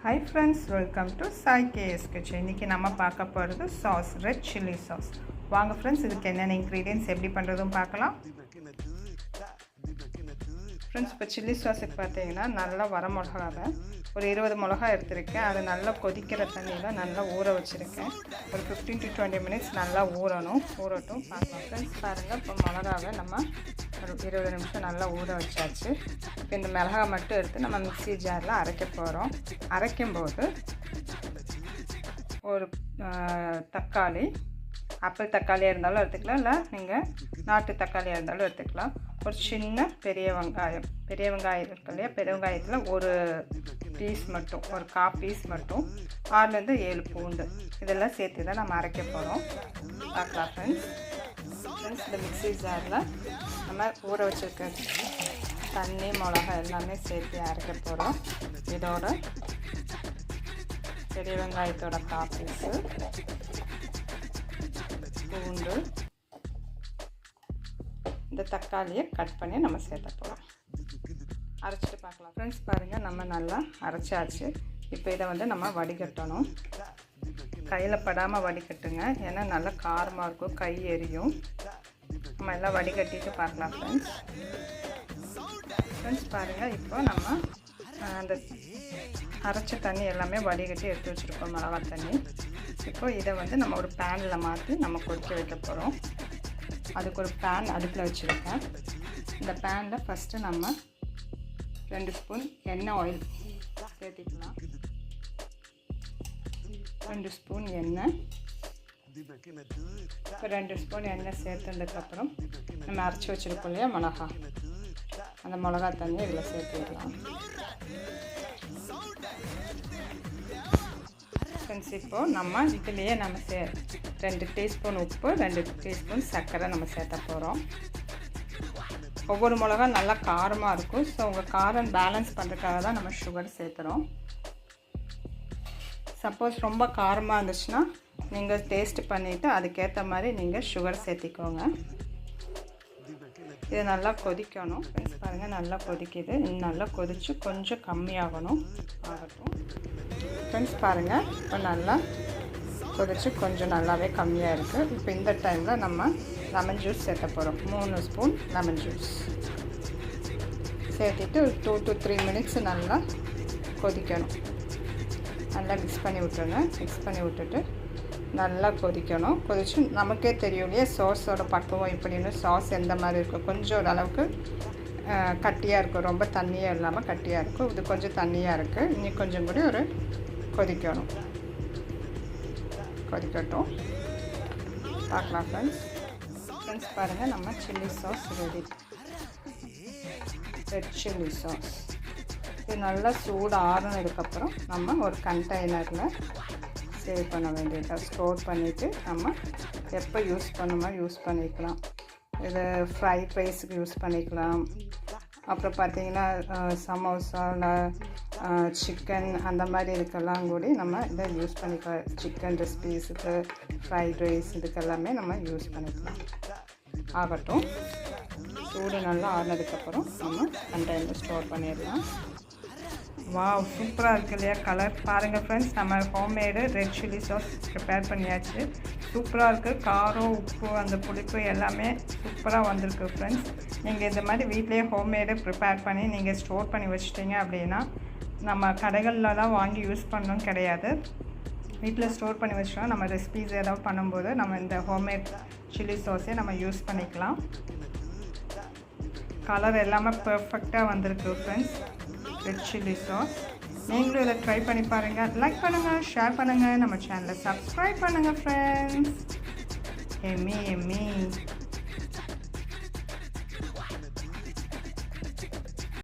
Hi friends, welcome to Sai KS Kitchen. இன்னைக்கு நம்ம பார்க்க போறது சாஸ், ரெட் சில்லி சாஸ். வாங்க friends, இதுக்கு என்னென்ன ingredients எப்படி பண்றதுன்னு பார்க்கலாம். Friends, இப்போ சில்லி சாஸ்க்கு பார்த்தீங்கன்னா நல்லா வர மிளகாவை ஒரு 20 மிளகாய் எடுத்துருக்கேன். அது நல்லா கொதிக்கிற தண்ணியில் நல்லா ஊற வச்சுருக்கேன். ஒரு 15 to 20 minutes நல்லா ஊறட்டும் பார்க்கலாம். ஃப்ரெண்ட்ஸ் பாருங்கள், இப்போ மிளகாவை நம்ம ஒரு 20 நிமிஷம் நல்லா ஊற வச்சாச்சு. இப்போ இந்த மிளகாய் மட்டும் எடுத்து நம்ம மிக்ஸி ஜாரில் அரைக்க போகிறோம். அரைக்கும்போது ஒரு தக்காளி, ஆப்பிள் தக்காளியாக இருந்தாலும் எடுத்துக்கலாம், இல்லை நீங்கள் நாட்டு தக்காளியாக இருந்தாலும் எடுத்துக்கலாம். ஒரு சின்ன பெரிய வெங்காயம் இருக்கு இல்லையா, பெரிய வெங்காயத்தில் ஒரு பீஸ் மட்டும், ஒரு 1/4 பீஸ் மட்டும், 6லேருந்து 7 பூண்டு, இதெல்லாம் சேர்த்து தான் நம்ம அரைக்க போகிறோம். பார்க்கலாம் ஃப்ரெண்ட்ஸ். இந்த மிக்ஸி ஜாரில் நம்ம ஊற வச்சுருக்க தண்ணி, மிளகா எல்லாமே சேர்த்து அரைக்க போகிறோம். இதோட பெரிய வெங்காயத்தோட 1/4 பீஸு, பூண்டு, இந்த தக்காளியை கட் பண்ணி நம்ம சேர்த்த போகிறோம். அரைச்சிட்டு பார்க்கலாம் ஃப்ரெண்ட்ஸ். பாருங்கள், நம்ம நல்லா அரைச்சாச்சு. இப்போ இதை வந்து நம்ம வடிகட்டணும். கையில் படாமல் வடிகட்டுங்க, ஏன்னா நல்லா காரமாக இருக்கும், கை எரியும். நம்ம எல்லாம் வடிகட்டிட்டு பார்க்கலாம் ஃப்ரெண்ட்ஸ். பாருங்கள், இப்போ நம்ம அந்த அரைச்ச தண்ணி எல்லாமே வடிகட்டி எடுத்து வச்சுருக்கோம், மிளகா தண்ணி. இப்போ இதை வந்து நம்ம ஒரு பேனில் மாற்றி நம்ம கொதிக்க வைக்க போகிறோம். அதுக்கு ஒரு பேன் அடுப்பில் வச்சுருக்கேன். இந்த பேனில் ஃபஸ்ட்டு நம்ம 2 ஸ்பூன் எண்ணெய் ஆயில் சேர்த்திக்கலாம். 2 ஸ்பூன் எண்ணெய். இப்போ 2 ஸ்பூன் எண்ணெய் சேர்த்ததுக்கப்புறம் நம்ம அரைச்சி வச்சுருக்கோம் இல்லையா மிளகா, அந்த மிளகா தண்ணி இதில் சேர்த்துக்கலாம். ஃப்ரெண்ட்ஸ், இப்போது நம்ம இதுலேயே நம்ம 2 டீஸ்பூன் உப்பு, 2 டீஸ்பூன் சர்க்கரை நம்ம சேர்த்த போகிறோம். ஒவ்வொரு மிளகா நல்லா காரமாக இருக்கும். ஸோ உங்கள் காரம் பேலன்ஸ் பண்ணுறதுக்காக தான் நம்ம சுகர் சேர்த்துறோம். சப்போஸ் ரொம்ப காரமாக இருந்துச்சுன்னா நீங்கள் டேஸ்ட் பண்ணிவிட்டு அதுக்கேற்ற மாதிரி நீங்கள் சுகர் சேர்த்திக்கோங்க. இது நல்லா கொதிக்கணும் ஃப்ரெண்ட்ஸ். பாருங்கள், நல்லா கொதிக்குது. நல்லா கொதித்து கொஞ்சம் கம்மியாகட்டும். ஃப்ரெண்ட்ஸ் பாருங்கள், இப்போ நல்லா கொதித்து கொஞ்சம் நல்லாவே கம்மியாக இருக்குது. இப்போ இந்த டைமில் நம்ம லெமன் ஜூஸ் சேர்த்த போகிறோம். 3 ஸ்பூன் லெமன் ஜூஸ் சேர்த்துட்டு 2 to 3 மினிட்ஸ் நல்லா கொதிக்கணும். நல்லா மிக்ஸ் பண்ணி விட்டுருங்க. மிக்ஸ் பண்ணி விட்டுட்டு நல்லா கொதிக்கணும். கொதிச்சு நமக்கே தெரியும் இல்லையா சாஸோட பக்குவம் இப்படின்னு. சாஸ் எந்த மாதிரி இருக்கும், கொஞ்சம் ஓரளவுக்கு கட்டியாக இருக்கும், ரொம்ப தண்ணியாக இல்லாமல் கட்டியாக இருக்கும். இது கொஞ்சம் தண்ணியாக இருக்குது. இன்னி கொஞ்சம் கூட ஒரு கொதிக்கட்டும். பார்க்கலாம் ஃப்ரெண்ட்ஸ். பாருங்கள், நம்ம chilli sauce ready. Red chilli sauce இது நல்லா சூடு ஆறுனதுக்கப்புறம் நம்ம ஒரு கண்டெய்னரில் சேவ் பண்ண வேண்டியதை ஸ்டோர் பண்ணிவிட்டு நம்ம எப்போ யூஸ் பண்ணுமோ யூஸ் பண்ணிக்கலாம். இது ஃப்ரைட் ரைஸுக்கு யூஸ் பண்ணிக்கலாம். அப்புறம் பார்த்திங்கன்னா சமோசாவில் சிக்கன் அந்த மாதிரி இதுக்கெல்லாம் கூட நம்ம இதை யூஸ் பண்ணிக்கலாம். சிக்கன் ரெசிபீஸுக்கு, ஃப்ரைட் ரைஸ் இதுக்கெல்லாமே நம்ம யூஸ் பண்ணிக்கலாம். ஆகட்டும், சூடு நல்லா ஆறுனதுக்கப்புறம் நம்ம கண்டெய்னரில் ஸ்டோர் பண்ணிடலாம். வாவ், சூப்பராக இருக்குது இல்லையா கலர். பாருங்கள் ஃப்ரெண்ட்ஸ், நம்ம homemade red chilli sauce prepare பண்ணியாச்சு. சூப்பராக இருக்குது. காரம், உப்பு, அந்த புளிப்பு எல்லாமே சூப்பராக வந்திருக்கு ஃப்ரெண்ட்ஸ். நீங்கள் இந்த மாதிரி வீட்டிலேயே ஹோம்மேடு ப்ரிப்பேர் பண்ணி நீங்கள் ஸ்டோர் பண்ணி வச்சிட்டிங்க அப்படின்னா நம்ம கடைகள்லாம் வாங்கி யூஸ் பண்ணணும் கிடையாது. வீட்டில் ஸ்டோர் பண்ணி வச்சிட்டோம். நம்ம ரெசிபீஸ் ஏதாவது பண்ணும்போது நம்ம இந்த ஹோம்மேட் சில்லி சாஸே நம்ம யூஸ் பண்ணிக்கலாம். கலர் எல்லாமே பர்ஃபெக்டாக வந்திருக்கு ஃப்ரெண்ட்ஸ், ரெட் சில்லி சாஸ். நீங்களும் இதை ட்ரை பண்ணி பாருங்கள். லைக் பண்ணுங்கள், ஷேர் பண்ணுங்கள், நம்ம சேனலை சப்ஸ்கிரைப் பண்ணுங்கள் ஃப்ரெண்ட்ஸ். எம்மி